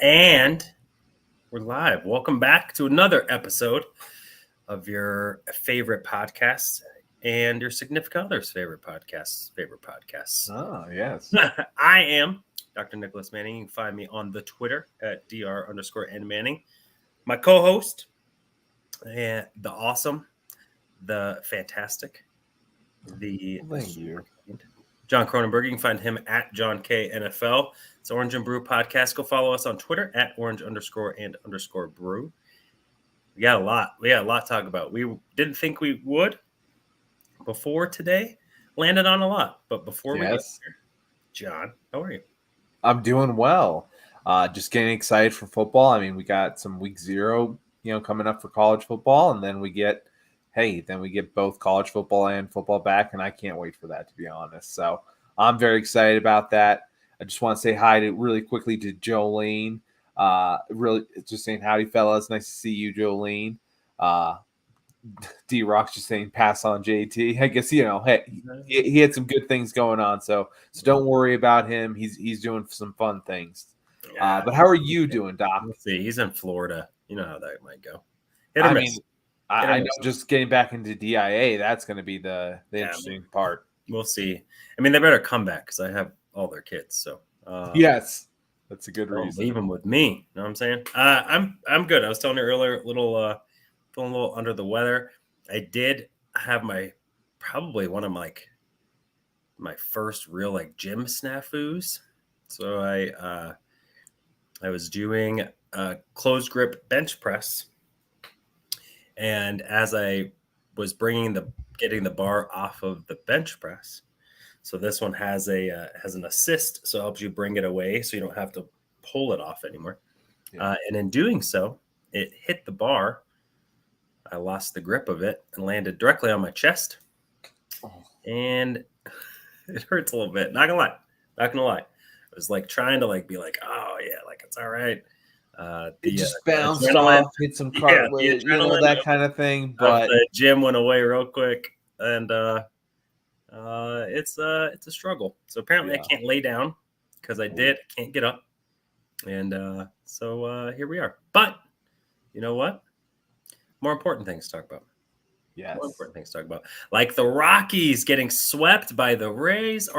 And we're live. Welcome back to another episode of your favorite podcast and your significant other's favorite podcasts. Oh, yes. I am Dr. Nicholas Manning. You can find me on the Twitter at dr_nmanning. My co-host, the awesome, the fantastic, Thank you. John Cronenberg. You can find him at John K NFL. It's Orange and Brew Podcast. Go follow us on Twitter at orange_and_brew. We got a lot to talk about. We didn't think we would before today. Landed on a lot. But before we get there, John, how are you? I'm doing well. Just getting excited for football. I mean, we got some week 0, coming up for college football, and then we get both college football and football back, and I can't wait for that, to be honest. So I'm very excited about that. I just want to say hi really quickly to Jolene. Really just saying howdy, fellas. Nice to see you, Jolene. D-Rock's just saying pass on JT. I guess, hey, he had some good things going on, so don't worry about him. He's doing some fun things. But how are you doing, Doc? Let's see. He's in Florida. You know how that might go. I know just getting back into DIA, that's going to be the interesting part. We'll see. I mean, they better come back because I have all their kids. So yes, that's a good reason. Even with me, you know what I'm saying? I'm good. I was telling you earlier, feeling a little under the weather. I did have probably one of my first real gym snafus. So I was doing a closed grip bench press. And as I was getting the bar off of the bench press, so this one has an assist, so it helps you bring it away, so you don't have to pull it off anymore. Yeah. And in doing so, it hit the bar. I lost the grip of it and landed directly on my chest, and it hurts a little bit. Not gonna lie. It was trying to be oh yeah, it's all right. It just bounced off, hit some cartilage, that kind of thing. But the gym went away real quick, and it's a struggle. So apparently I can't lay down because I can't get up, and so here we are. But you know what? More important things to talk about. Yes. More important things to talk about, like the Rockies getting swept by the Rays.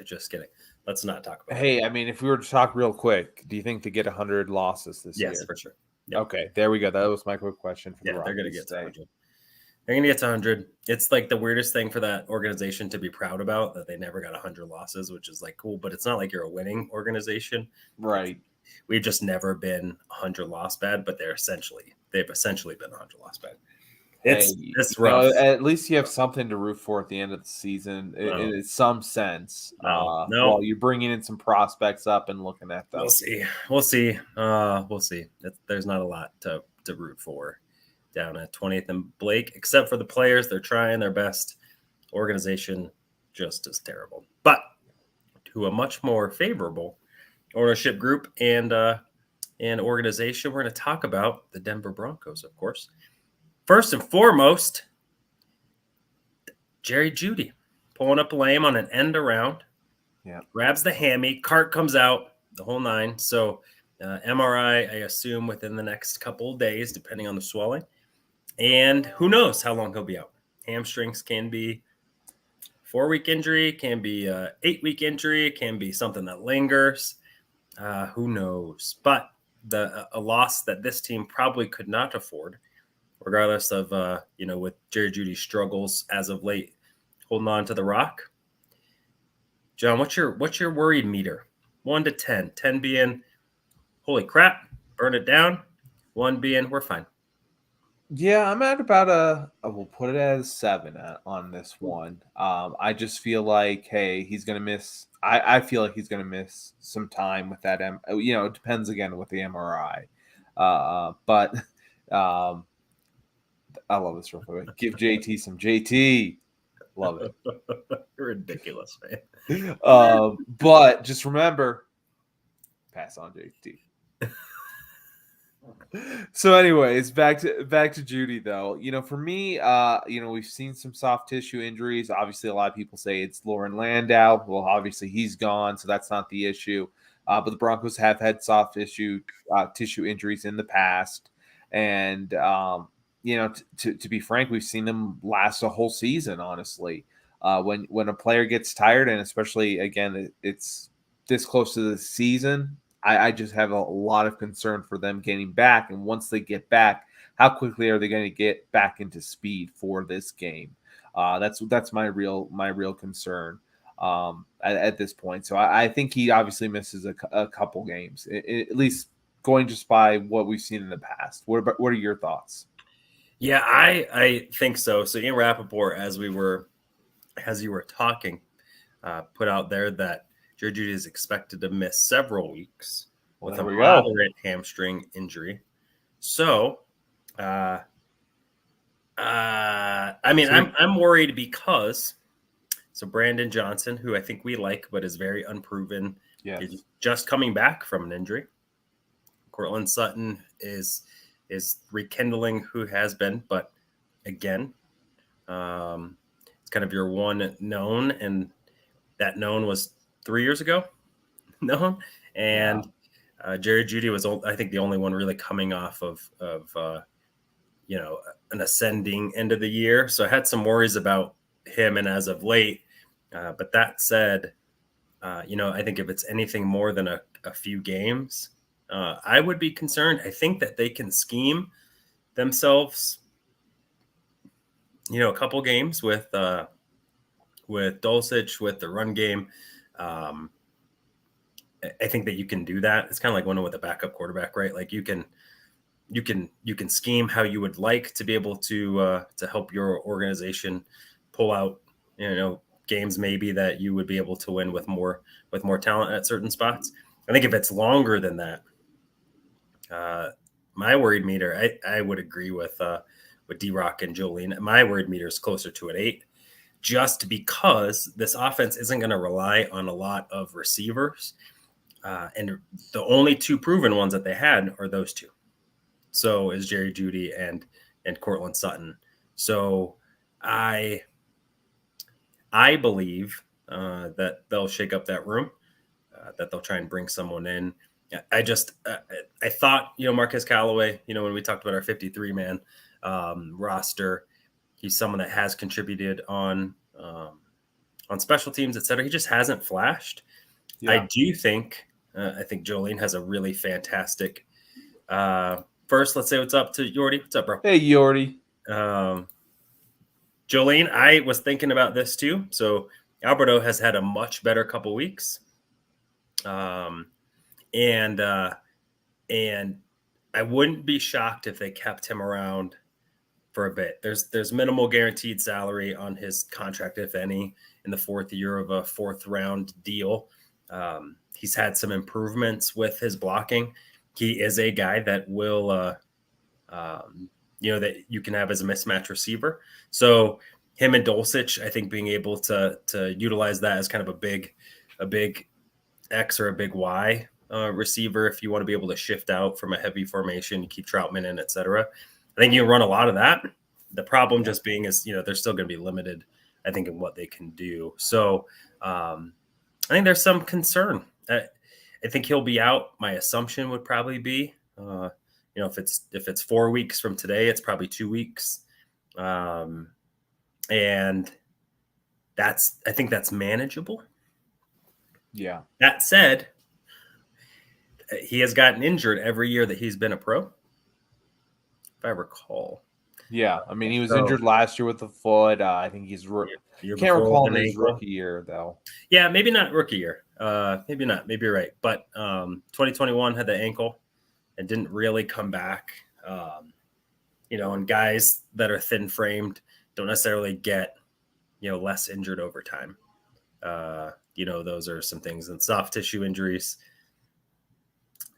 Just kidding. Let's not talk about it. Hey, I mean, if we were to talk real quick, do you think they get 100 losses this year? Yes, for sure. Yep. Okay, there we go. That was my quick question for the Rockies. They're going to get to 100. They're going to get to 100. It's the weirdest thing for that organization to be proud about, that they never got 100 losses, which is cool, but it's not like you're a winning organization. Right. We've just never been 100 loss bad, but they've essentially been 100 loss bad. It's rough. At least you have something to root for at the end of the season in some sense. No. While you're bringing in some prospects up and looking at them. We'll see. There's not a lot to root for down at 20th and Blake, except for the players. They're trying their best. Organization just as terrible. But to a much more favorable ownership group and organization, we're going to talk about the Denver Broncos, of course. First and foremost, Jerry Jeudy pulling up lame on an end around. Yeah. Grabs the hammy. Cart comes out, the whole 9. So MRI, I assume, within the next couple of days, depending on the swelling. And who knows how long he'll be out. Hamstrings can be 4-week injury, can be 8-week injury, can be something that lingers. Who knows? But a loss that this team probably could not afford, regardless of, with Jerry Jeudy's struggles as of late, holding on to the rock. John, what's your worried meter? 1 to 10. 10 being, holy crap, burn it down. 1 being, we're fine. Yeah, I'm at about we'll put it as 7 on this one. I just feel like, hey, he's going to miss. I feel like he's going to miss some time with that. It depends again with the MRI. But I love this real quick. Give JT some JT. Love it. You're ridiculous, man. But just remember, pass on JT. So anyways, back to Judy though. For me, we've seen some soft tissue injuries. Obviously, a lot of people say it's Lauren Landau. Well, obviously he's gone, so that's not the issue. But the Broncos have had soft tissue injuries in the past, and to be frank, we've seen them last a whole season. Honestly, when a player gets tired, and especially again, it's this close to the season, I just have a lot of concern for them getting back. And once they get back, how quickly are they going to get back into speed for this game? That's my real concern at this point. So I think he obviously misses a couple games, at least going just by what we've seen in the past. What are your thoughts? Yeah, I think so. So Ian Rappaport, as you were talking, put out there that Jerry Jeudy is expected to miss several weeks with a moderate hamstring injury. So, I'm worried because Brandon Johnson, who I think we like but is very unproven, is just coming back from an injury. Cortland Sutton is rekindling who has been, but again, it's kind of your one known, and that known was 3 years ago. known, and Jerry Jeudy was, I think, the only one really coming off of an ascending end of the year. So I had some worries about him, and as of late, but that said, I think if it's anything more than a few games, I would be concerned. I think that they can scheme themselves, a couple games with Dulcich, with the run game. I think that you can do that. It's kind of like winning with a backup quarterback, right? Like you can scheme how you would like to be able to help your organization pull out, games maybe that you would be able to win with more talent at certain spots. I think if it's longer than that, my worried meter, I would agree with D-Rock and Jolene. My worried meter is closer to an 8, just because this offense isn't going to rely on a lot of receivers. And the only two proven ones that they had are those two. So is Jerry Jeudy and Cortland Sutton. So I believe that they'll shake up that room, that they'll try and bring someone in. I thought, Marquez Callaway, when we talked about our 53-man roster, he's someone that has contributed on special teams, et cetera. He just hasn't flashed. Yeah. I do think, I think Jolene has a really fantastic. First, let's say what's up to Yordi. What's up, bro? Hey, Yordi. Jolene, I was thinking about this too. So Alberto has had a much better couple weeks. And I wouldn't be shocked if they kept him around for a bit. There's minimal guaranteed salary on his contract, if any, in the fourth year of a 4th round deal. He's had some improvements with his blocking. He is a guy that will, that you can have as a mismatch receiver. So him and Dulcich, I think being able to utilize that as kind of a big X or a big Y receiver, if you want to be able to shift out from a heavy formation, you keep Troutman in, et cetera. I think you can run a lot of that. The problem just being is, they're still going to be limited, I think, in what they can do. So I think there's some concern. I think he'll be out. My assumption would probably be, if it's 4 weeks from today, it's probably 2 weeks. And I think that's manageable. Yeah. That said, he has gotten injured every year that he's been a pro, if I recall. Yeah, I mean, he was injured last year with the foot. I think he's can't recall his rookie year though. Yeah, maybe not rookie year. Maybe not. Maybe you're right. But 2021 had the ankle and didn't really come back. And guys that are thin framed don't necessarily get less injured over time. Those are some things, and soft tissue injuries,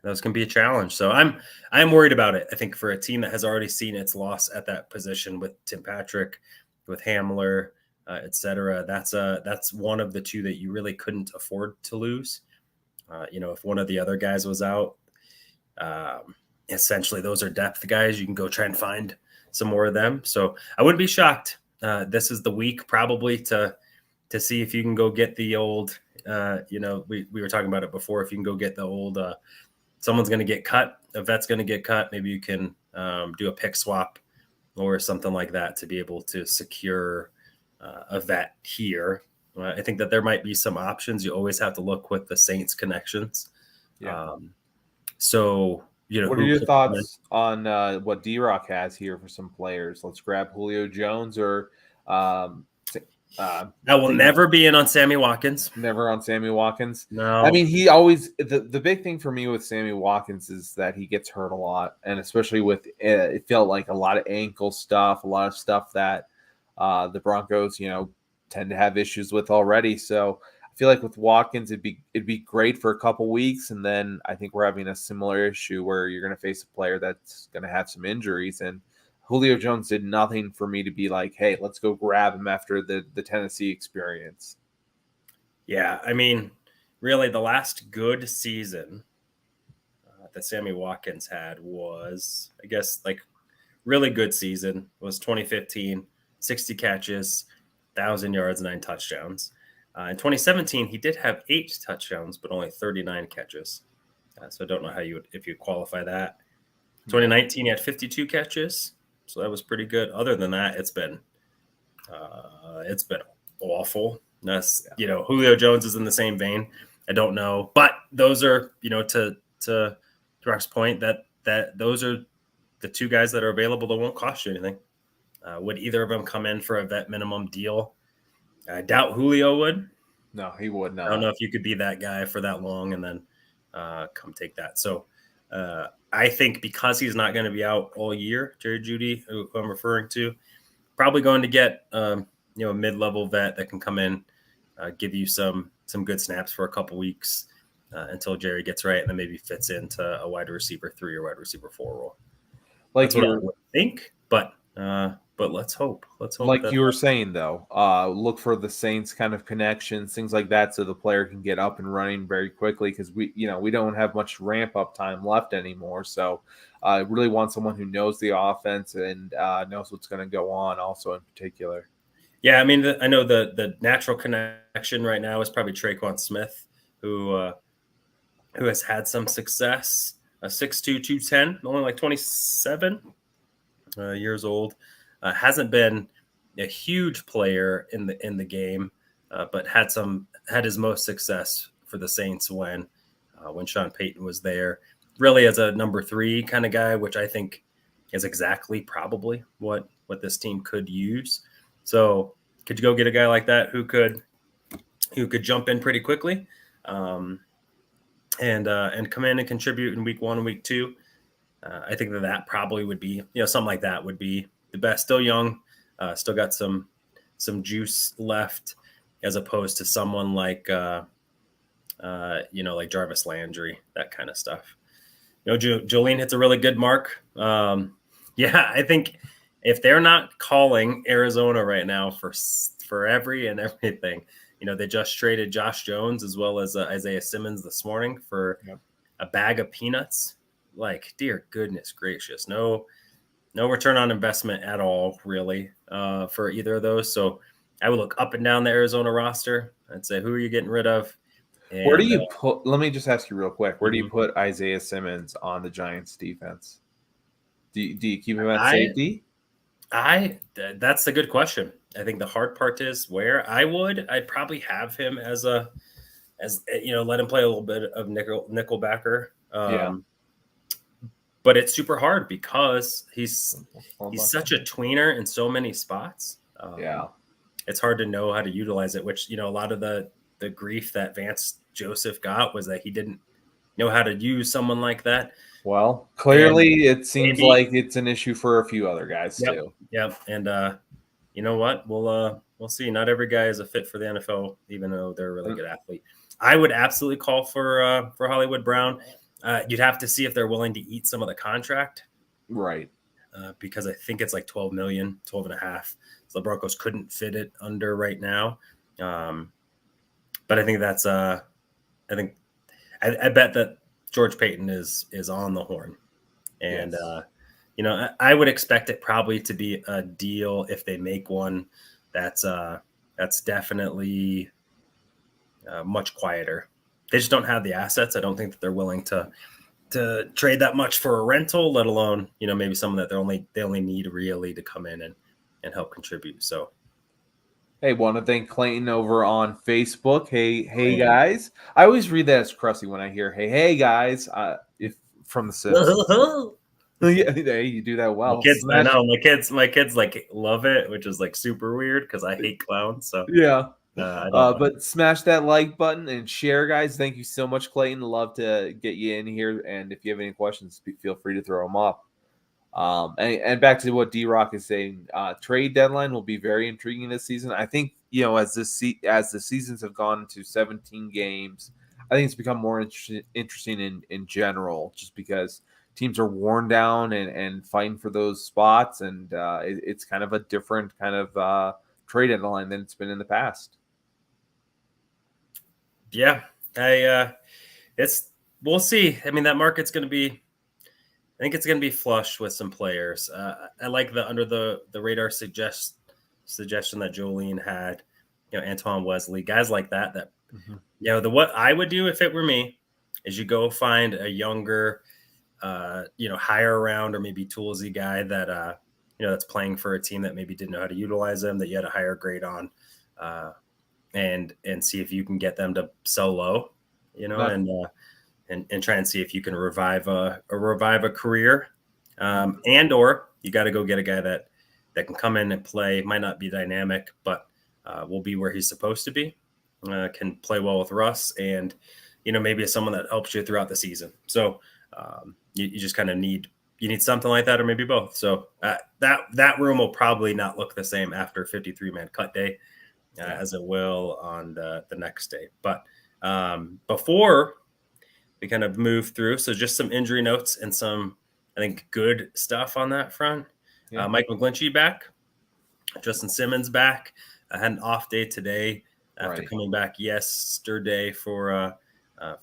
those can be a challenge. So I'm worried about it. I think for a team that has already seen its loss at that position with Tim Patrick, with Hamler, et cetera, that's one of the two that you really couldn't afford to lose. If one of the other guys was out, essentially those are depth guys. You can go try and find some more of them. So I wouldn't be shocked. This is the week probably to see if you can go get the old, we were talking about it before. If you can go get the old, someone's going to get cut, a vet's going to get cut. Maybe you can do a pick swap or something like that to be able to secure a vet here. I think that there might be some options. You always have to look with the Saints connections. Yeah. So, what are your thoughts on what D-Rock has here for some players? Let's grab Julio Jones or I will never be in on Sammy Watkins. Never on Sammy Watkins. No. I mean, he always the big thing for me with Sammy Watkins is that he gets hurt a lot, and especially with it felt like a lot of ankle stuff, a lot of stuff that the Broncos, tend to have issues with already. So I feel like with Watkins, it'd be great for a couple weeks, and then I think we're having a similar issue where you're going to face a player that's going to have some injuries. And Julio Jones did nothing for me to be like, hey, let's go grab him after the Tennessee experience. Yeah, I mean, really, the last good season that Sammy Watkins had was, I guess, like really good season was 2015, 60 catches, 1,000 yards, 9 touchdowns. In 2017, he did have 8 touchdowns, but only 39 catches. So I don't know if you qualify that. 2019, he had 52 catches, so that was pretty good. Other than that, it's been awful. That's Julio Jones is in the same vein. I don't know, but those are to Rock's point that those are the 2 guys that are available that won't cost you anything. Would either of them come in for a vet minimum deal? I doubt Julio would. No, he would not. I don't know if you could be that guy for that long and then come take that. So I think because he's not going to be out all year, Jerry Jeudy, who I'm referring to, probably going to get a mid-level vet that can come in, give you some good snaps for a couple weeks until Jerry gets right, and then maybe fits into a wide receiver 3 or wide receiver 4 role. That's what I would think, but let's hope. Like you were saying, though, look for the Saints kind of connections, things like that, so the player can get up and running very quickly because we don't have much ramp up time left anymore. So I really want someone who knows the offense and knows what's going to go on also in particular. Yeah, I mean, I know the natural connection right now is probably Traquan Smith, who has had some success. 6'2", 210, only like 27 years old. Hasn't been a huge player in the game, but had his most success for the Saints when Sean Payton was there. Really as a number 3 kind of guy, which I think is exactly probably what this team could use. So could you go get a guy like that who could jump in pretty quickly, and come in and contribute in week 1 and week 2? I think that probably would be, something like that would be the best. Still young, still got some juice left, as opposed to someone like like Jarvis Landry, that kind of stuff. Jolene hits a really good mark. I think if they're not calling Arizona right now for every and everything, they just traded Josh Jones as well as Isaiah Simmons this morning for a bag of peanuts. Like, dear goodness gracious, no return on investment at all, really, for either of those. So I would look up and down the Arizona roster and say, who are you getting rid of? And, where do you put? Let me just ask you real quick. Where do you put Isaiah Simmons on the Giants defense? Do you keep him at safety? That's a good question. I think the hard part is where I'd probably have him as let him play a little bit of nickel backer. But it's super hard because he's such a tweener in so many spots. It's hard to know how to utilize it, which, a lot of the grief that Vance Joseph got was that he didn't know how to use someone like that. Well, clearly it seems like it's an issue for a few other guys too. Yep. And you know what? We'll see. Not every guy is a fit for the NFL, even though they're a really good athlete. I would absolutely call for Hollywood Brown. You'd have to see if they're willing to eat some of the contract. Right. Because I think it's like 12 million, 12 and a half. So the Broncos couldn't fit it under right now. But I think that's I bet that George Payton is on the horn And, Yes. I would expect it probably to be a deal if they make one that's definitely much quieter. They just don't have the assets. I don't think that they're willing to trade that much for a rental, let alone, maybe someone that they only need really to come in and help contribute. So, Hey, want to thank Clayton over on Facebook. Hey thank you. guys. I always read that as crusty when I hear hey guys. If from The Simpsons. Yeah, hey, you do that My well. kids, I Smash. know my kids like love it, which is like super weird because I hate clowns. So Yeah. I don't mind. But smash that like button and share, guys. Thank you so much, Clayton. Love to get you in here. And if you have any questions, feel free to throw them up. And back to what D Rock is saying, trade deadline will be very intriguing this season. I think as as the seasons have gone to 17 games, I think it's become more interesting in general, just because teams are worn down and fighting for those spots, and it's kind of a different kind of trade deadline than it's been in the past. Yeah, we'll see. I mean, that market's going to be. I think it's going to be flush with some players. I like the under the radar suggestion that Jolene had. Antoine Wesley, guys like that. What I would do if it were me is you go find a younger, higher round or maybe toolsy guy that that's playing for a team that maybe didn't know how to utilize them, that you had a higher grade on, and see if you can get them to sell low, and try and see if you can revive a career, and or you got to go get a guy that can come in and play. Might not be dynamic, but will be where he's supposed to be. Can play well with Russ, and maybe it's someone that helps you throughout the season. So you just kind of need something like that, or maybe both. So that room will probably not look the same after 53-man cut day as it will on the next day. But before we kind of move through, so just some injury notes and some, I think, good stuff on that front. Yeah. Mike McGlinchey back, Justin Simmons back. I had an off day today after coming back yesterday for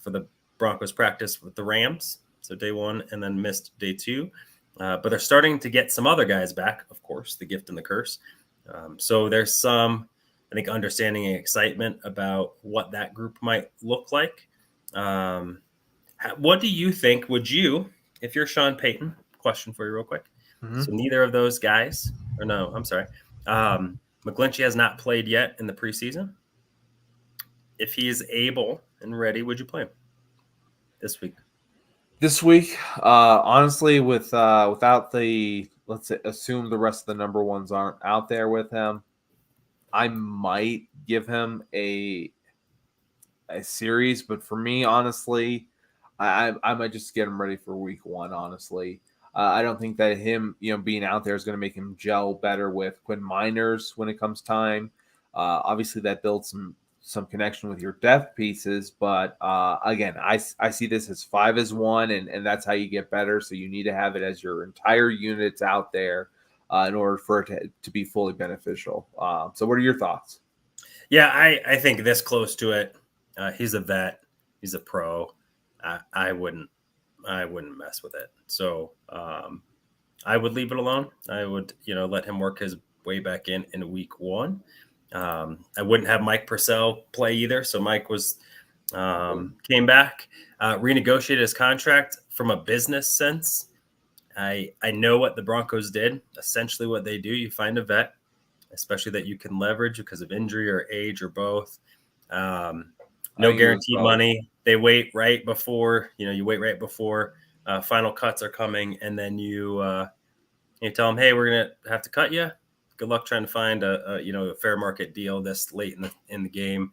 the Broncos practice with the Rams. So day one, and then missed day two. But they're starting to get some other guys back, of course, the gift and the curse. So there's some, I think, understanding and excitement about what that group might look like. What do you think? Would you, if you're Sean Payton, question for you real quick. Mm-hmm. So neither of those guys, or no, I'm sorry. McGlinchey has not played yet in the preseason. If he is able and ready, would you play him this week? This week, honestly, without the, let's say, assume the rest of the number ones aren't out there with him, I might give him a series. But for me, honestly, I might just get him ready for week one. Honestly, I don't think that him being out there is going to make him gel better with Quinn Miners when it comes time. Obviously, that builds some connection with your depth pieces, but again, I see this as 5-1, and that's how you get better. So you need to have it as your entire units out there in order for it to be fully beneficial. So what are your thoughts? Yeah, I think this close to it. He's a vet. He's a pro. I wouldn't mess with it. So I would leave it alone. I would let him work his way back in week one. I wouldn't have Mike Purcell play either. So Mike came back, renegotiated his contract from a business sense. I know what the Broncos did. Essentially what they do, you find a vet, especially that you can leverage because of injury or age or both. No guaranteed money. They wait right before, final cuts are coming. And then you tell them, hey, we're going to have to cut you. Good luck trying to find a fair market deal this late in the game,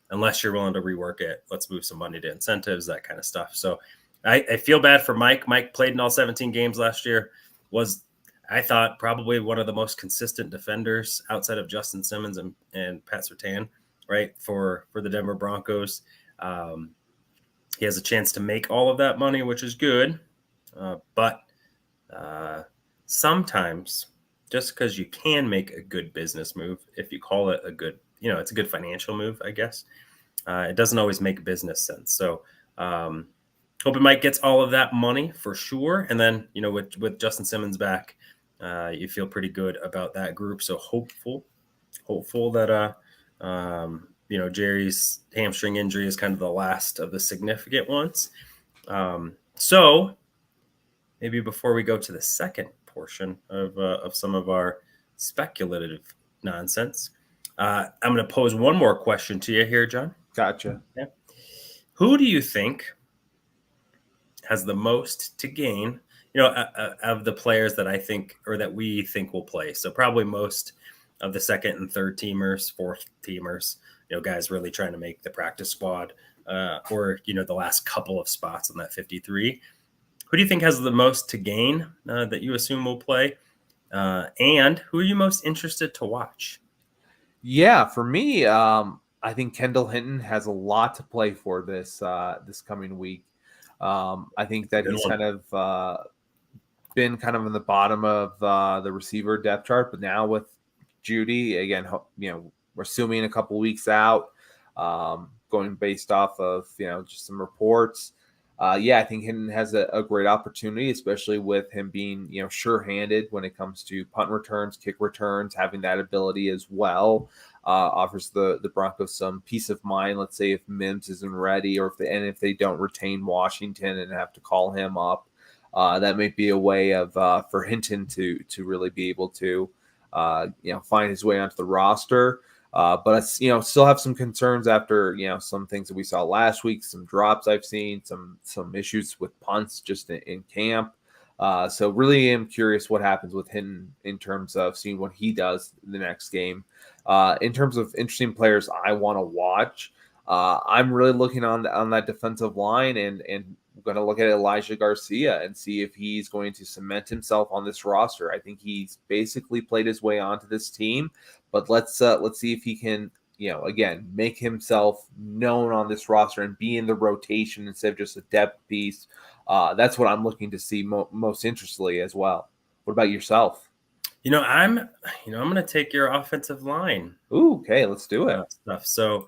unless you're willing to rework it. Let's move some money to incentives, that kind of stuff. So I feel bad for Mike. Mike played in all 17 games last year. Was, I thought, probably one of the most consistent defenders outside of Justin Simmons and Pat Surtain, right, for the Denver Broncos. He has a chance to make all of that money, which is good. But sometimes, just because you can make a good business move, if you call it a good, it's a good financial move, I guess, it doesn't always make business sense. So Mike gets all of that money for sure. And then, with Justin Simmons back, you feel pretty good about that group. So hopeful that, Jerry's hamstring injury is kind of the last of the significant ones. So maybe before we go to the second portion of some of our speculative nonsense, I'm going to pose one more question to you here, John. Gotcha. Yeah. Who do you think has the most to gain, of the players that I think or that we think will play? So probably most of the second and third teamers, fourth teamers, guys really trying to make the practice squad, or, the last couple of spots on that 53. Who do you think has the most to gain that you assume will play? And who are you most interested to watch? Yeah, for me, I think Kendall Hinton has a lot to play for this coming week. I think that he's kind of been kind of in the bottom of the receiver depth chart, but now with Judy again, we're assuming a couple weeks out, going based off of just some reports. I think Hinton has a great opportunity, especially with him being sure-handed when it comes to punt returns, kick returns, having that ability as well. Offers the Broncos some peace of mind. Let's say if Mims isn't ready, or if they don't retain Washington and have to call him up, that may be a way of for Hinton to really be able to find his way onto the roster. But I still have some concerns after some things that we saw last week, some drops I've seen, some issues with punts just in camp. So really am curious what happens with Hinton in terms of seeing what he does in the next game. In terms of interesting players I want to watch, I'm really looking on that defensive line and going to look at Elijah Garcia and see if he's going to cement himself on this roster. I think he's basically played his way onto this team, but let's see if he can, again, make himself known on this roster and be in the rotation instead of just a depth piece. That's what I'm looking to see most interestedly as well. What about yourself? I'm going to take your offensive line. Ooh, okay, let's do it. Stuff. So,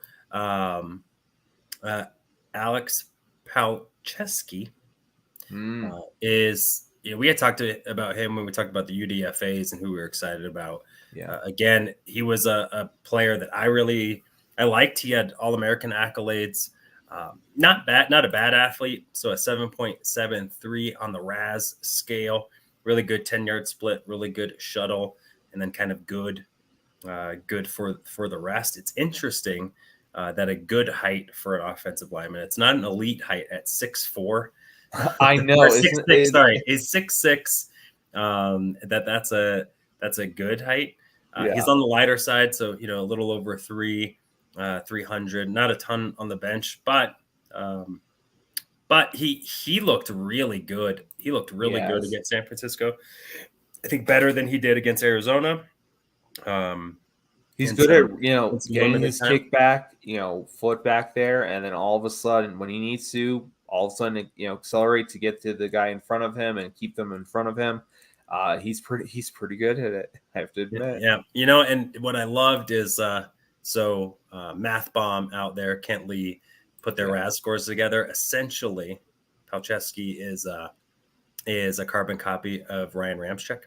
Alex Palczewski is, we had talked about him when we talked about the UDFAs and who we were excited about. Yeah. Again, he was a player that I liked. He had All-American accolades. Not a bad athlete. So a 7.73 on the RAS scale. Really good 10-yard split, really good shuttle, and then kind of good for the rest. It's interesting that a good height for an offensive lineman. It's not an elite height at 6'4". I know. Is 6'6". That's a good height. He's on the lighter side, so a little over 300. Not a ton on the bench, but he looked really good. He looked really good against San Francisco. I think better than he did against Arizona. He's good at getting his kick back, foot back there, and then all of a sudden, when he needs to, all of a sudden, accelerate to get to the guy in front of him and keep them in front of him. He's pretty good at it, I have to admit. Yeah, and what I loved is Math Bomb out there, Kent Lee put their RAS scores together. Essentially, Palczewski is a carbon copy of Ryan Ramczyk.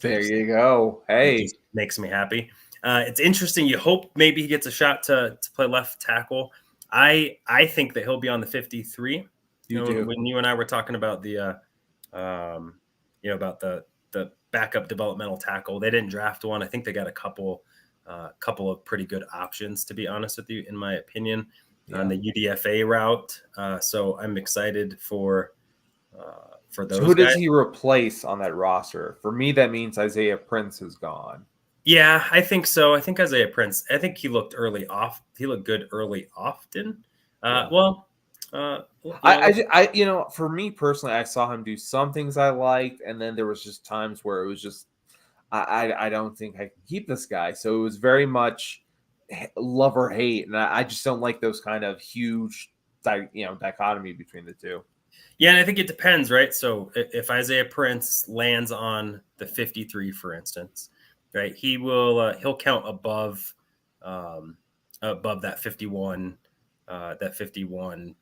There you go. Hey, makes me happy. It's interesting. You hope maybe he gets a shot to play left tackle. I think that he'll be on the 53. When you and I were talking about the about the backup developmental tackle, they didn't draft one. I think they got a couple of pretty good options, to be honest with you, in my opinion, on the UDFA route. So I'm excited for those. So who does he replace on that roster? For me, that means Isaiah Prince is gone. Yeah, I think so. I think Isaiah Prince. I think he looked early off. He looked good early often. For me personally, I saw him do some things I liked, and then there was just times where it was just, I don't think I can keep this guy. So it was very much love or hate, and I just don't like those kind of huge, dichotomy between the two. Yeah, and I think it depends, right? So if Isaiah Prince lands on the 53, for instance, right, he'll count above that 51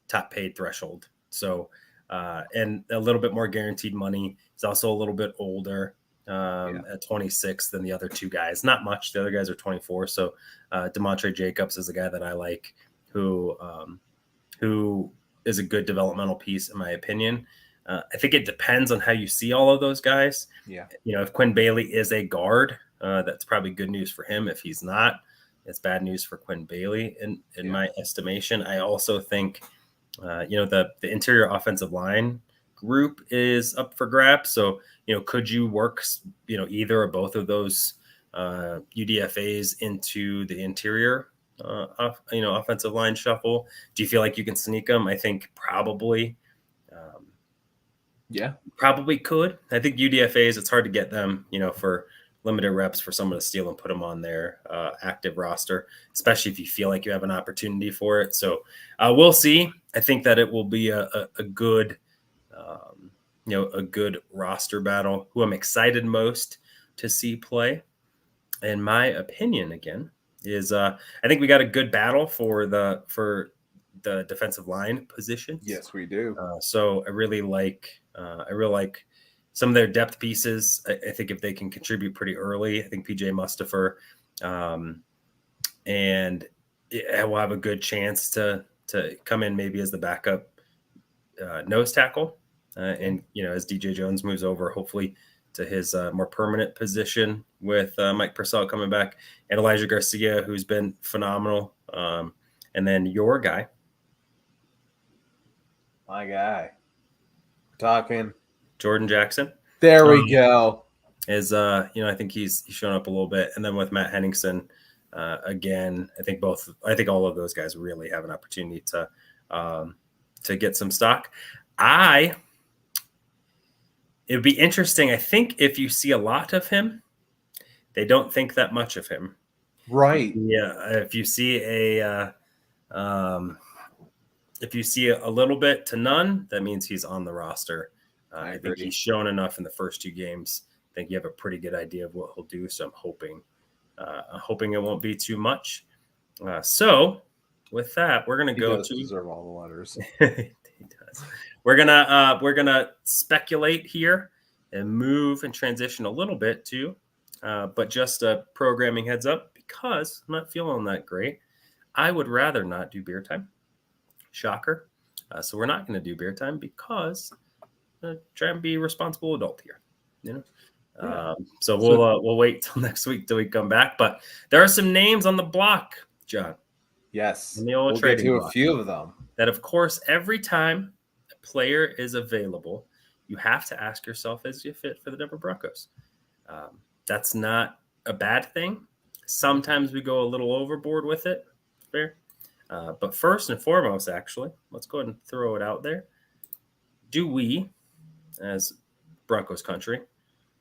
top paid threshold So, and a little bit more guaranteed money. He's also a little bit older at 26 than the other two guys. Not much. The other guys are 24. So, DeMontre Jacobs is a guy that I like, who is a good developmental piece, in my opinion. I think it depends on how you see all of those guys. Yeah. If Quinn Bailey is a guard, that's probably good news for him. If he's not, it's bad news for Quinn Bailey, in my estimation. I also think, the interior offensive line group is up for grabs. So, could you work, either or both of those UDFAs into the interior offensive line shuffle? Do you feel like you can sneak them? I think probably. Probably could. I think UDFAs, it's hard to get them, for limited reps for someone to steal and put them on their active roster, especially if you feel like you have an opportunity for it. So we'll see. I think that it will be a good, a good roster battle. Who I'm excited most to see play, in my opinion, again, is I think we got a good battle for the defensive line positions. Yes, we do. So I really like some of their depth pieces. I think if they can contribute pretty early, I think PJ Mustipher, and will have a good chance to come in maybe as the backup nose tackle. And, as DJ Jones moves over, hopefully to his more permanent position with Mike Purcell coming back, and Elijah Garcia, who's been phenomenal. And then your guy. My guy. Talking Jordan Jackson. There we go. Is I think he's shown up a little bit, and then with Matt Henningsen, again, I think all of those guys really have an opportunity to get some stock. It would be interesting. I think if you see a lot of him, they don't think that much of him. Right. Yeah. If you see a little bit to none, that means he's on the roster. I think he's shown enough in the first two games. I think you have a pretty good idea of what he'll do. So I'm hoping it won't be too much. So with that, we're going to go to deserve all the letters. He does. We're gonna speculate here and move and transition a little bit too, but just a programming heads up, because I'm not feeling that great. I would rather not do beer time. Shocker. So we're not going to do beer time because try and be a responsible adult here. So we'll wait till next week till we come back. But there are some names on the block, John. Yes, in the old we'll trading get to block, a few of them. That, of course, every time a player is available, you have to ask yourself, is you fit for the Denver Broncos? That's not a bad thing. Sometimes we go a little overboard with it. Fair. But first and foremost, actually, let's go ahead and throw it out there. Do we, as Broncos country,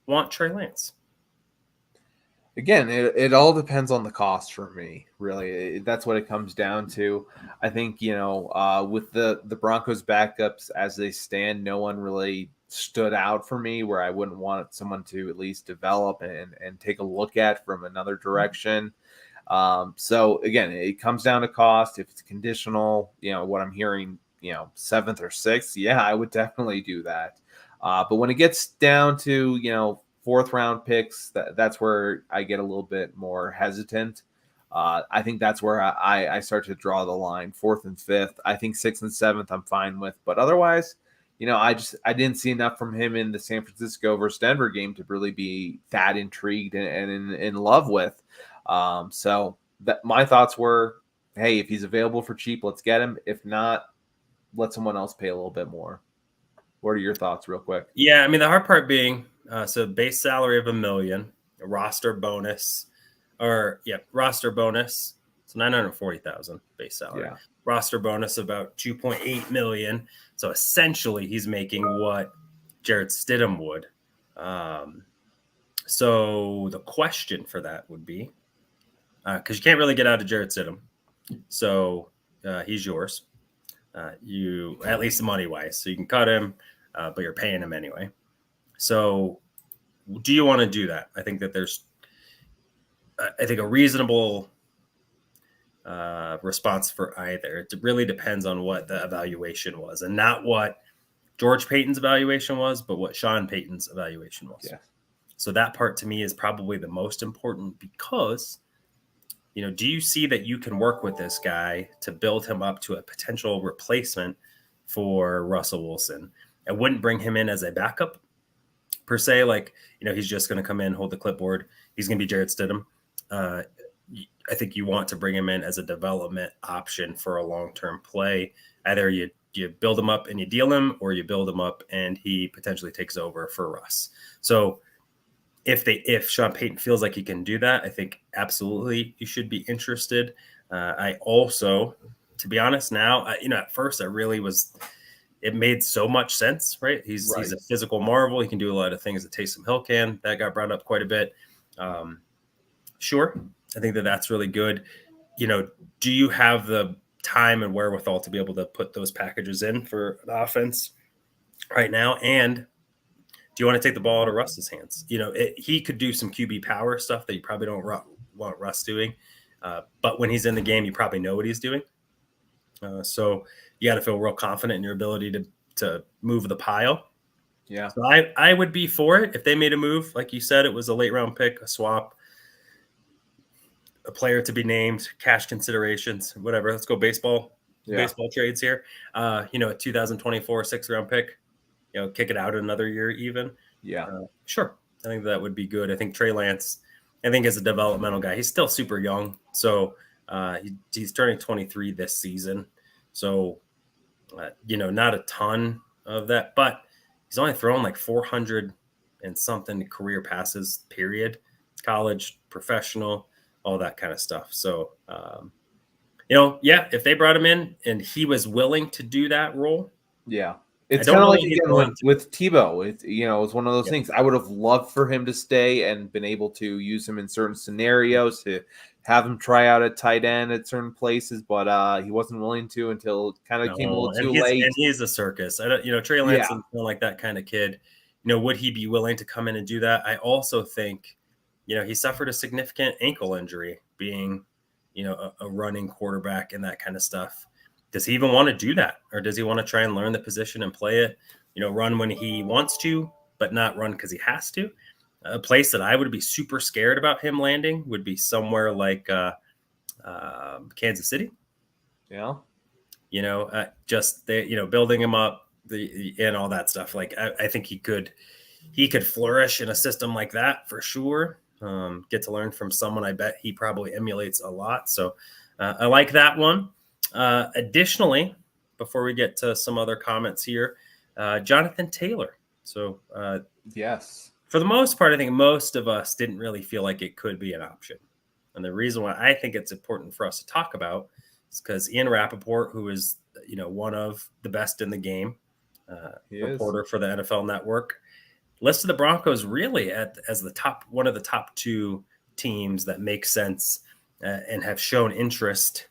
want Trey Lance? Again, it all depends on the cost for me, really. That's what it comes down to. I think, with the Broncos backups as they stand, no one really stood out for me where I wouldn't want someone to at least develop and take a look at from another direction. So again, it comes down to cost. If it's conditional, what I'm hearing, 7th or 6th, yeah, I would definitely do that. But when it gets down to, 4th round picks, that's where I get a little bit more hesitant. I think that's where I start to draw the line. 4th and 5th, I think 6th and 7th, I'm fine with. But otherwise, I didn't see enough from him in the San Francisco versus Denver game to really be that intrigued and in love with. So that my thoughts were, hey, if he's available for cheap, let's get him. If not, let someone else pay a little bit more. What are your thoughts real quick? Yeah. I mean, the hard part being, so base salary of $1 million, a roster bonus, roster bonus. So 940,000 base salary, roster bonus about 2.8 million. So essentially he's making what Jarrett Stidham would. So the question for that would be, because you can't really get out of Jarrett Stidham. So he's yours. You, at least money wise, so you can cut him, but you're paying him anyway. So do you want to do that? I think that there's, a reasonable response for either. It really depends on what the evaluation was, and not what George Payton's evaluation was, but what Sean Payton's evaluation was. Yeah. So that part to me is probably the most important because, do you see that you can work with this guy to build him up to a potential replacement for Russell Wilson? I wouldn't bring him in as a backup per se. Like, he's just going to come in, hold the clipboard. He's going to be Jared Stidham. I think you want to bring him in as a development option for a long-term play. Either you build him up and you deal him, or you build him up and he potentially takes over for Russ. So if Sean Payton feels like he can do that, I think absolutely you should be interested. I also, to be honest now, at first I really was, it made so much sense, right? He's a physical marvel. He can do a lot of things that Taysom Hill can. That got brought up quite a bit. Sure. I think that's really good. Do you have the time and wherewithal to be able to put those packages in for the offense right now? And do you want to take the ball out of Russ's hands? He could do some QB power stuff that you probably don't want Russ doing. But when he's in the game, you probably know what he's doing. So you got to feel real confident in your ability to move the pile. Yeah. So I would be for it if they made a move. Like you said, it was a late round pick, a swap, a player to be named, cash considerations, whatever. Let's go baseball trades here. A 2024 6th round pick, kick it out another year even. Yeah. Sure. I think that would be good. I think Trey Lance, is a developmental guy. He's still super young. So he's turning 23 this season. So, not a ton of that, but he's only thrown like 400 and something career passes, period. College, professional, all that kind of stuff. So, if they brought him in and he was willing to do that role. Yeah. It's kind of like again with Tebow. It's one of those things. I would have loved for him to stay and been able to use him in certain scenarios, to have him try out at tight end at certain places, but he wasn't willing to until it kind of came a little too late. And he's a circus. I don't, Trey Lance is like that kind of kid. Would he be willing to come in and do that? I also think, he suffered a significant ankle injury being, a running quarterback and that kind of stuff. Does he even want to do that? Or does he want to try and learn the position and play it, run when he wants to, but not run because he has to? A place that I would be super scared about him landing would be somewhere like Kansas City. Yeah. Building him up and all that stuff. Like, I think he could flourish in a system like that for sure. Get to learn from someone I bet he probably emulates a lot. So I like that one. Additionally, before we get to some other comments here, Jonathan Taylor. So yes, for the most part, I think most of us didn't really feel like it could be an option. And the reason why I think it's important for us to talk about is because Ian Rappaport, who is, one of the best in the game, reporter for the NFL Network, listed the Broncos really as one of the top two teams that make sense and have shown interest,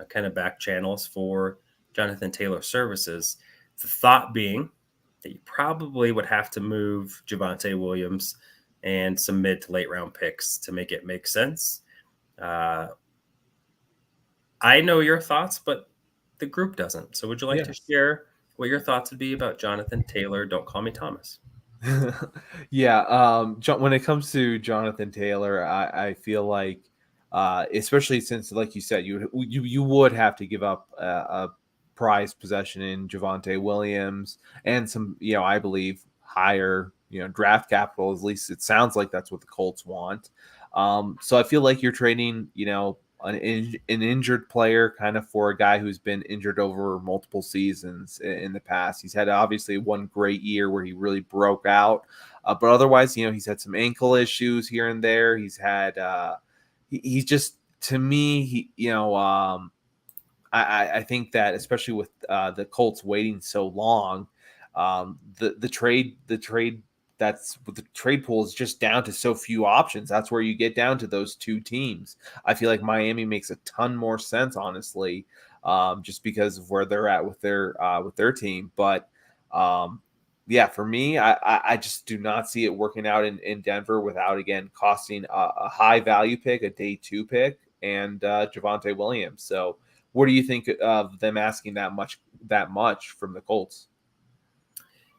kind of back channels for Jonathan Taylor services. The thought being that you probably would have to move Javonte Williams and some mid to late round picks to make it make sense. I know your thoughts, but the group doesn't. So would you like to share what your thoughts would be about Jonathan Taylor? Don't call me Thomas. When it comes to Jonathan Taylor, I feel like, especially since, like you said, you would have to give up a prized possession in Javonte Williams and some, I believe higher, draft capital. At least it sounds like that's what the Colts want. So I feel like you're trading, an injured player kind of for a guy who's been injured over multiple seasons in the past. He's had obviously one great year where he really broke out, but otherwise, he's had some ankle issues here and there. He's had, he's just, to me, I think that especially with the Colts waiting so long, the trade pool is just down to so few options. That's where you get down to those two teams. I feel like Miami makes a ton more sense, honestly, just because of where they're at with their team. But for me, I just do not see it working out in Denver without, again, costing a high value pick, a day 2 pick, and Javonte Williams. So what do you think of them asking that much from the Colts?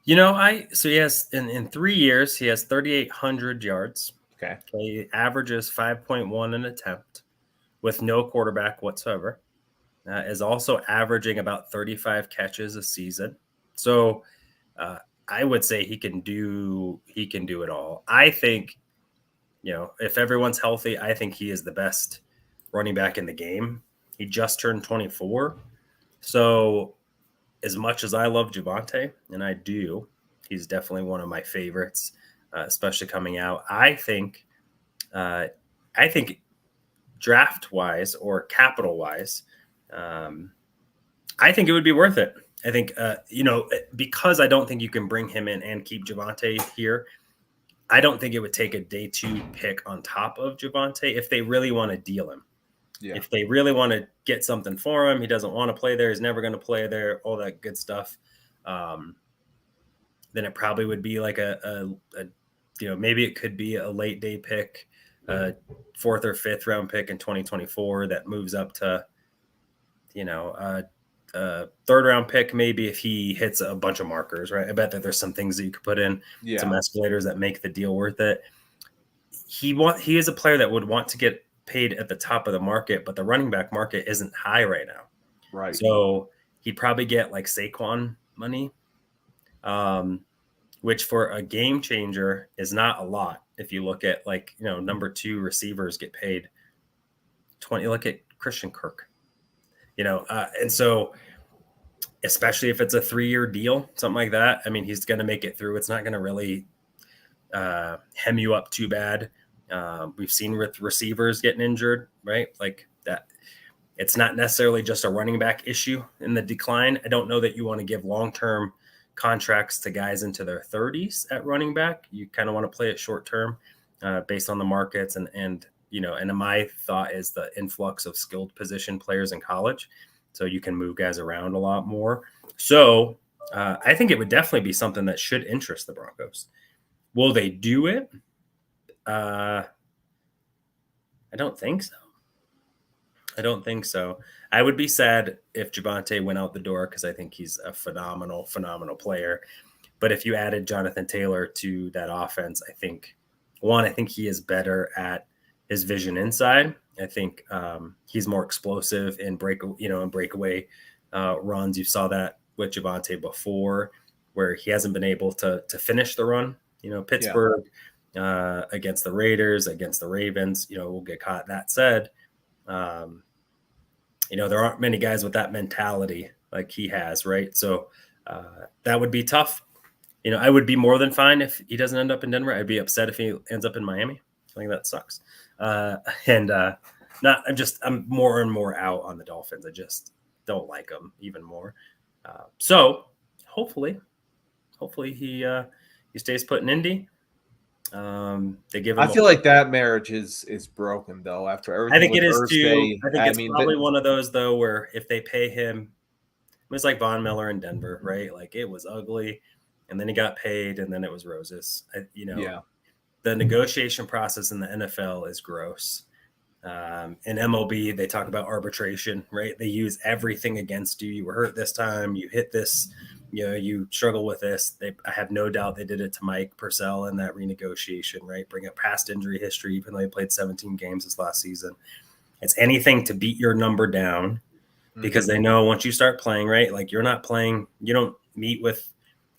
So he has in 3 years, he has 3,800 yards. Okay. He averages 5.1 an attempt with no quarterback whatsoever. Is also averaging about 35 catches a season. So I would say he can do it all. I think, if everyone's healthy, I think he is the best running back in the game. He just turned 24. So as much as I love Javonte, and I do, he's definitely one of my favorites, especially coming out. I think draft wise or capital wise, I think it would be worth it. I think, because I don't think you can bring him in and keep Javonte here. I don't think it would take a day 2 pick on top of Javonte if they really want to deal him. Yeah. If they really want to get something for him, he doesn't want to play there. He's never going to play there. All that good stuff. Then it probably would be like maybe it could be a late day pick, 4th or 5th round pick in 2024 that moves up to, a 3rd round pick, maybe if he hits a bunch of markers, right? I bet that there's some things that you could put in, some escalators that make the deal worth it. He is a player that would want to get paid at the top of the market, but the running back market isn't high right now. Right. So he'd probably get like Saquon money, which for a game changer is not a lot. If you look at number 2 receivers get paid 20, look at Christian Kirk, and so especially if it's a 3-year deal, something like that. I mean, he's going to make it through. It's not going to really hem you up too bad. We've seen with receivers getting injured, right? Like that. It's not necessarily just a running back issue in the decline. I don't know that you want to give long-term contracts to guys into their 30s at running back. You kind of want to play it short-term based on the markets. And my thought is the influx of skilled position players in college. So you can move guys around a lot more. So I think it would definitely be something that should interest the Broncos. Will they do it? I don't think so. I would be sad if Javonte went out the door because I think he's a phenomenal player. But if you added Jonathan Taylor to that offense, I think he is better at his vision inside. I think he's more explosive in breakaway runs. You saw that with Javonte before, where he hasn't been able to finish the run. Pittsburgh against the Raiders, against the Ravens, will get caught. That said, there aren't many guys with that mentality like he has, right? So that would be tough. I would be more than fine if he doesn't end up in Denver. I'd be upset if he ends up in Miami. I think that sucks. I'm more and more out on the Dolphins. I just don't like them even more. So hopefully he stays put in Indy. They give him I feel like that marriage is broken though after everything. I think it is too. I think it's probably one of those though where if they pay him, it was like Von Miller in Denver, right? Like it was ugly, and then he got paid, and then it was roses. The negotiation process in the NFL is gross. In MLB, they talk about arbitration, right? They use everything against you. You were hurt this time. You hit this. You struggle with this. I have no doubt they did it to Mike Purcell in that renegotiation, right? Bring up past injury history, even though he played 17 games this last season. It's anything to beat your number down because they know once you start playing, right? Like you're not playing, you don't meet with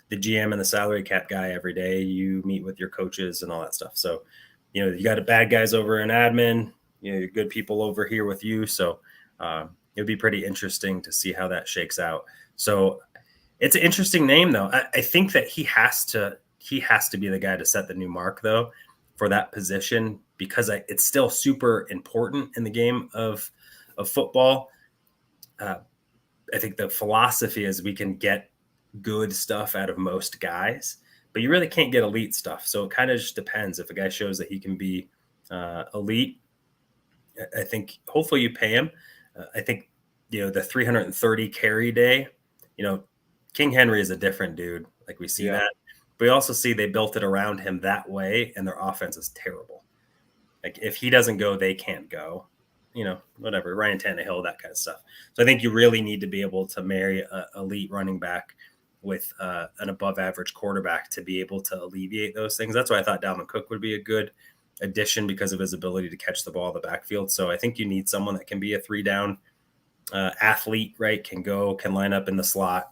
the GM and the salary cap guy every day. You meet with your coaches and all that stuff. So, you got bad guys over in admin, your good people over here with you. So it'd be pretty interesting to see how that shakes out. So it's an interesting name though. I think that he has to be the guy to set the new mark though for that position because it's still super important in the game of football. I think the philosophy is we can get good stuff out of most guys, but you really can't get elite stuff. So it kind of just depends. If a guy shows that he can be elite, I think hopefully you pay him. I think, the 330 carry day, King Henry is a different dude. Like we see that, but we also see they built it around him that way and their offense is terrible. Like if he doesn't go, they can't go. whatever, Ryan Tannehill, that kind of stuff. So I think you really need to be able to marry an elite running back with an above average quarterback to be able to alleviate those things. That's why I thought Dalvin Cook would be a good addition because of his ability to catch the ball in the backfield. So I think you need someone that can be a 3-down athlete, right? Can line up in the slot.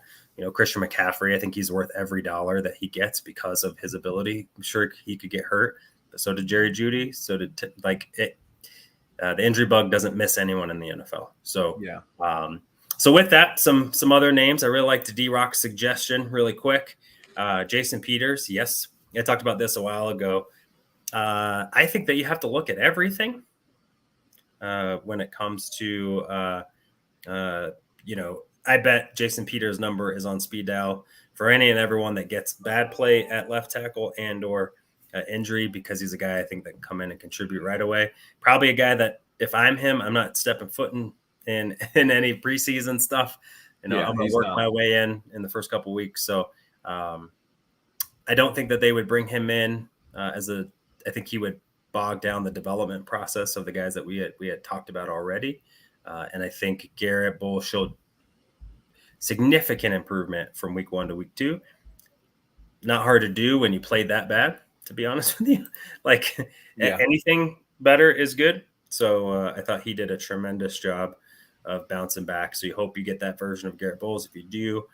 Christian McCaffrey, I think he's worth every dollar that he gets because of his ability. I'm sure he could get hurt. But so did Jerry Jeudy. So did the injury bug doesn't miss anyone in the NFL. So yeah. So with that, some other names. I really liked D-Rock's suggestion really quick. Jason Peters. Yes. I talked about this a while ago. I think that you have to look at everything when it comes to, I bet Jason Peters' number is on speed dial for any and everyone that gets bad play at left tackle and or injury, because he's a guy I think that can come in and contribute right away. Probably a guy that if I'm him, I'm not stepping foot in any preseason stuff. I'm going to work my way in the first couple of weeks. So I don't think that they would bring him in I think he would bog down the development process of the guys that we had talked about already. And I think Garrett Bull showed significant improvement from week 1 to week 2. Not hard to do when you played that bad, to be honest with you. Anything better is good. So I thought he did a tremendous job of bouncing back. So you hope you get that version of Garrett Bowles. If you do,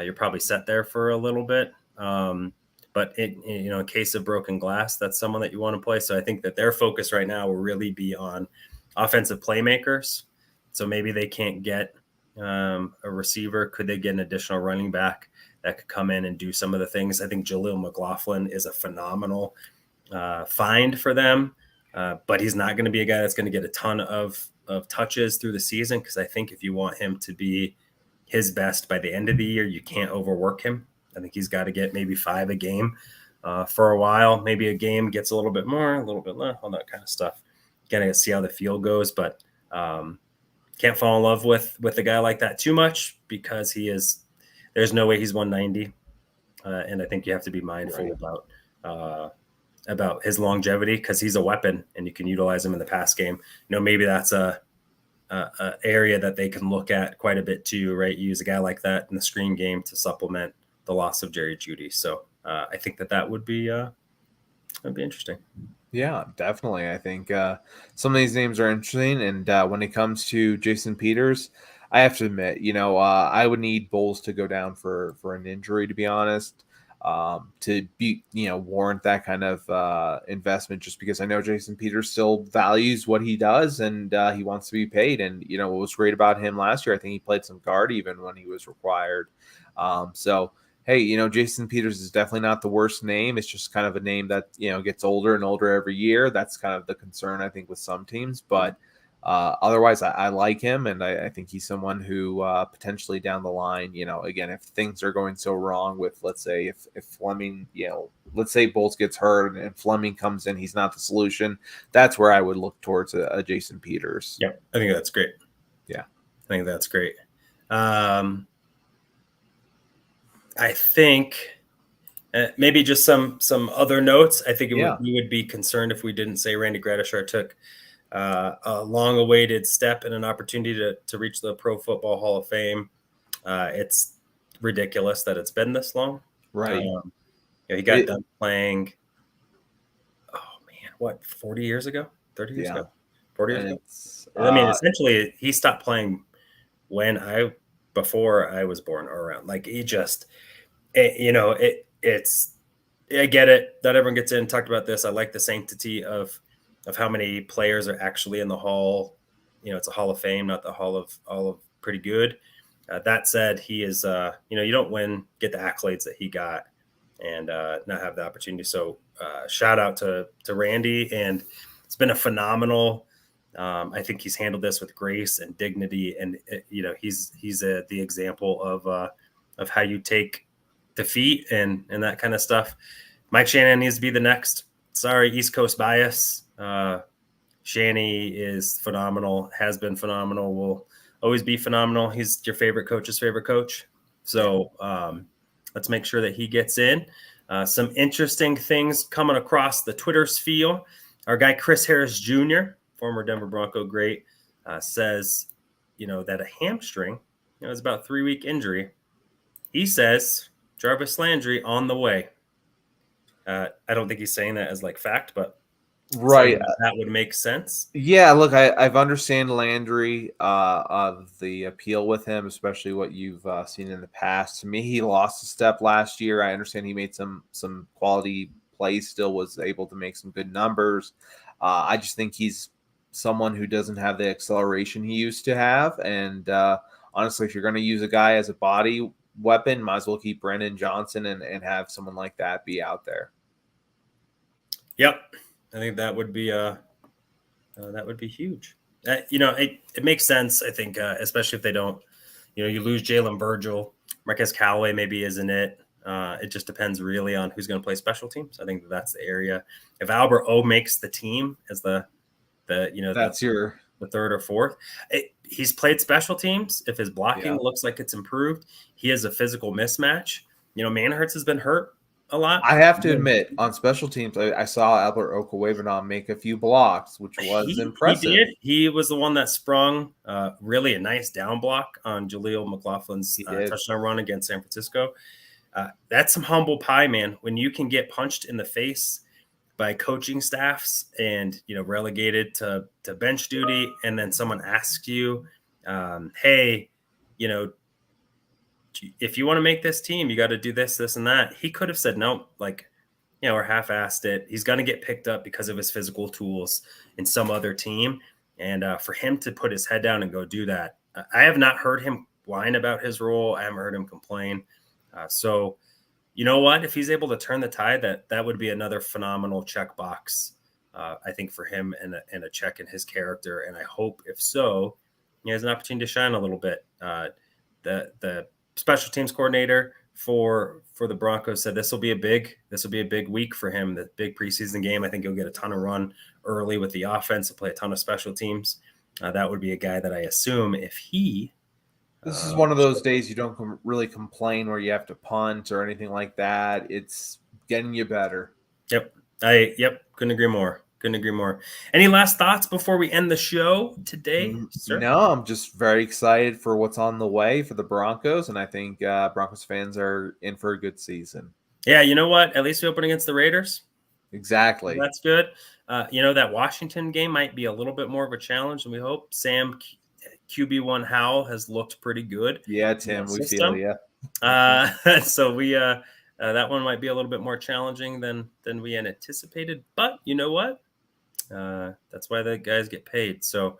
you're probably set there for a little bit. But in case of broken glass, that's someone that you want to play. So I think that their focus right now will really be on offensive playmakers. So maybe they can't get a receiver. Could they get an additional running back that could come in and do some of the things? I think Jaleel McLaughlin is a phenomenal find for them, but he's not going to be a guy that's going to get a ton of touches through the season, because I think if you want him to be his best by the end of the year, you can't overwork him. I think he's got to get maybe 5 a game for a while. Maybe a game gets a little bit more, a little bit less, all that kind of stuff. Got to see how the field goes, but can't fall in love with a guy like that too much, because there's no way he's 190. And I think you have to be mindful about his longevity, because he's a weapon and you can utilize him in the pass game. Maybe that's a area that they can look at quite a bit too, right? You use a guy like that in the screen game to supplement the loss of Jerry Jeudy. So I think that would be interesting. Yeah, definitely. I think some of these names are interesting. And when it comes to Jason Peters, I have to admit, I would need Bowles to go down for an injury, to be honest, to be, warrant that kind of investment, just because I know Jason Peters still values what he does and he wants to be paid. And, what was great about him last year, I think he played some guard even when he was required. So, hey, Jason Peters is definitely not the worst name. It's just kind of a name that, gets older and older every year. That's kind of the concern, I think, with some teams. But otherwise, I like him. And I think he's someone who potentially down the line, again, if things are going so wrong with, let's say, if Fleming, let's say Bowles gets hurt and Fleming comes in, he's not the solution. That's where I would look towards a Jason Peters. Yep. I think that's great. Yeah. I think that's great. I think maybe just some other notes. I think we would be concerned if we didn't say Randy Gradishar took a long-awaited step and an opportunity to reach the Pro Football Hall of Fame. It's ridiculous that it's been this long. Right. He got done playing, 40 years ago? 30 years ago? 40 years ago? Essentially, he stopped playing before I was born or around. He just, it's, I get it that everyone gets in, talked about this. I like the sanctity of how many players are actually in the hall. It's a Hall of Fame, not the Hall of Pretty Good. That said, he is, you don't get the accolades that he got and not have the opportunity. So shout out to Randy, and it's been a phenomenal. I think he's handled this with grace and dignity, and he's the example of how you take defeat and that kind of stuff. Mike Shanahan needs to be the next. Sorry, East Coast bias. Shanny is phenomenal, has been phenomenal, will always be phenomenal. He's your favorite coach's favorite coach. So let's make sure that he gets in. Some interesting things coming across the Twitter sphere. Our guy Chris Harris Jr., former Denver Bronco great, says, that a hamstring, is about a 3-week injury. He says Jarvis Landry on the way. I don't think he's saying that as like fact, but right, that would make sense. Yeah, look, I've understand Landry of the appeal with him, especially what you've seen in the past. To me, he lost a step last year. I understand he made some quality plays, still was able to make some good numbers. I just think he's someone who doesn't have the acceleration he used to have. And honestly, if you're going to use a guy as a body weapon, might as well keep Brennan Johnson and have someone like that be out there. Yep, I think that would be huge. It makes sense. I think, especially if they don't, you lose Jalen Virgil, Marquez Callaway maybe isn't it. It just depends really on who's going to play special teams. I think that's the area. If Albert O makes the team as the third or fourth, he's played special teams. If his blocking looks like it's improved, he has a physical mismatch. Manhurts has been hurt a lot. I have to admit, on special teams, I saw Albert Okawebanam make a few blocks, which was impressive. He did. He was the one that sprung really a nice down block on Jaleel McLaughlin's touchdown run against San Francisco. That's some humble pie, man. When you can get punched in the face by coaching staffs and, relegated to bench duty, and then someone asks you, hey, if you want to make this team, you got to do this, this, and that. He could have said, no, or half-assed it. He's going to get picked up because of his physical tools in some other team. And for him to put his head down and go do that, I have not heard him whine about his role. I haven't heard him complain. So you know what? If he's able to turn the tide, that would be another phenomenal checkbox, I think, for him and a check in his character. And I hope, if so, he has an opportunity to shine a little bit. The special teams coordinator for the Broncos said this will be a big week for him. The big preseason game. I think he'll get a ton of run early with the offense. He'll play a ton of special teams. That would be a guy that I assume if he. This is one of those days you don't really complain where you have to punt or anything like that. It's getting you better. Yep. Couldn't agree more. Any last thoughts before we end the show today, sir? No, I'm just very excited for what's on the way for the Broncos, and I think Broncos fans are in for a good season. Yeah, you know what? At least we open against the Raiders. Exactly. So that's good. That Washington game might be a little bit more of a challenge than we hope. Sam QB1 Howell has looked pretty good. Yeah, Tim, we feel you. So we that one might be a little bit more challenging than we had anticipated. But you know what? That's why the guys get paid. So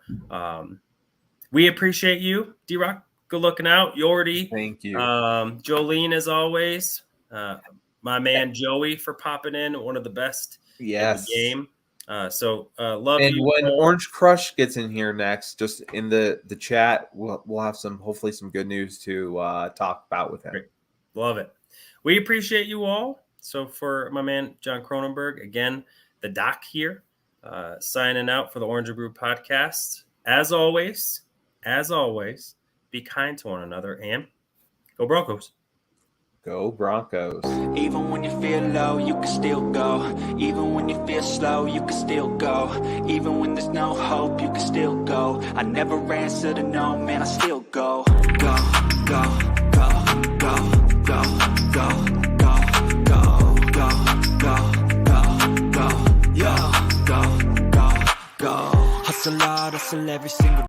we appreciate you, D-Rock. Good looking out. Yordi. Thank you. Jolene, as always. My man Joey for popping in. One of the best in the game. Love and you. And when Orange Crush gets in here next, just in the chat, we'll have hopefully some good news to talk about with him. Great. Love it. We appreciate you all. So for my man John Cronenberg, again, the doc here, signing out for the Orange and Brew Podcast. As always, be kind to one another and go Broncos. Go Broncos. Even when you feel low, you can still go. Even when you feel slow, you can still go. Even when there's no hope, you can still go. I never answer to no, man, I still go. Go, go, go, go, go, go, go, go, go, go, go, go, go, go, go. Hustle hard, hustle every single